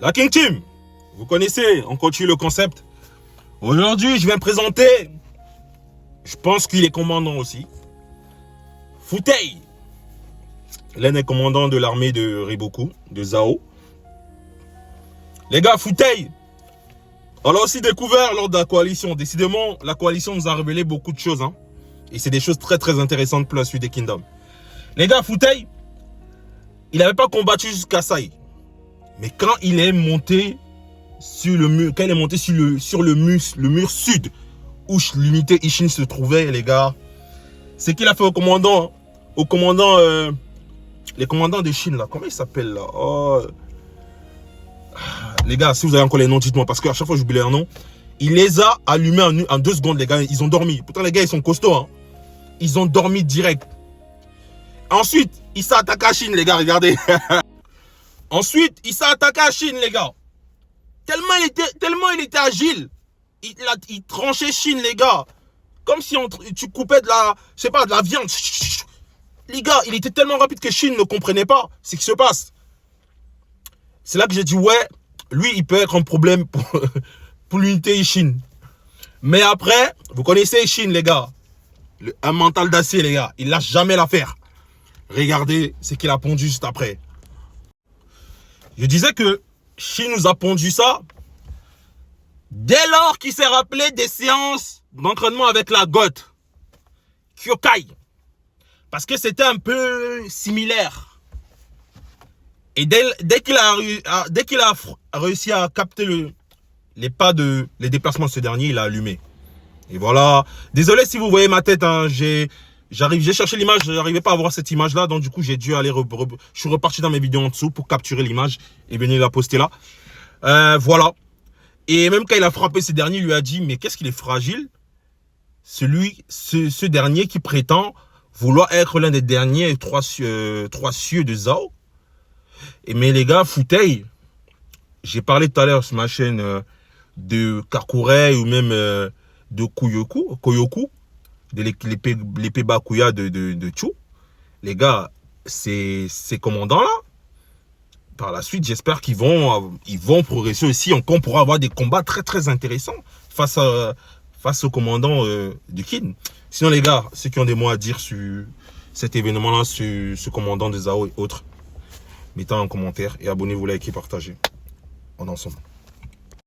La King Team, vous connaissez, on continue le concept. Aujourd'hui, je viens présenter, je pense qu'il est commandant aussi, Futei, l'un des commandants de l'armée de Riboku, de Zhao. Les gars, Futei, on l'a aussi découvert lors de la coalition. Décidément, la coalition nous a révélé beaucoup de choses. Hein. Et c'est des choses très très intéressantes pour la suite des Kingdoms. Les gars, Futei, il n'avait pas combattu jusqu'à Sai. Mais quand il est monté sur le mur, sur le mur sud, où l'unité Ishin se trouvait, les gars, c'est qu'il a fait au commandant, les commandants de Chine, là, comment ils s'appellent là? Oh. Les gars, si vous avez encore les noms, dites-moi, parce qu'à chaque fois j'oublie leur nom. Il les a allumés en 2 secondes, les gars, ils ont dormi. Pourtant, les gars, ils sont costauds, hein. Ils ont dormi direct. Ensuite, il s'est attaqué à Chine, les gars, regardez. Ensuite, il s'est attaqué à Chine, les gars. Tellement il était agile. Il tranchait Chine, les gars. Comme si tu coupais de la viande. Les gars, il était tellement rapide que Chine ne comprenait pas ce qui se passe. C'est là que j'ai dit, ouais, lui, il peut être un problème pour l'unité Ishin. Mais après, vous connaissez Ishin, les gars. Un mental d'acier, les gars. Il lâche jamais l'affaire. Regardez ce qu'il a pondu juste après. Je disais que Shin nous a pondu ça dès lors qu'il s'est rappelé des séances d'entraînement avec la goth Kyokai. Parce que c'était un peu similaire. Et dès qu'il a réussi à capter les déplacements de ce dernier, il a allumé. Et voilà. Désolé si vous voyez ma tête, hein, j'ai cherché l'image, je n'arrivais pas à voir cette image-là, donc du coup, j'ai dû aller, je suis reparti dans mes vidéos en dessous pour capturer l'image et venir la poster là. Voilà. Et même quand il a frappé ce dernier, il lui a dit, mais qu'est-ce qu'il est fragile, ce dernier qui prétend vouloir être l'un des derniers trois cieux de Zhao. Mais les gars, Futei, j'ai parlé tout à l'heure sur ma chaîne de Kakurei ou même de Koyoku, de l'épée Bakuya de Chu. Les gars, ces commandants-là, par la suite, j'espère qu'ils vont progresser aussi. On pourra avoir des combats très très intéressants face au commandant du Qin. Sinon les gars, ceux qui ont des mots à dire sur cet événement-là, sur ce commandant de Zhao et autres, mettez en commentaire et abonnez-vous, likez, partagez. On est ensemble.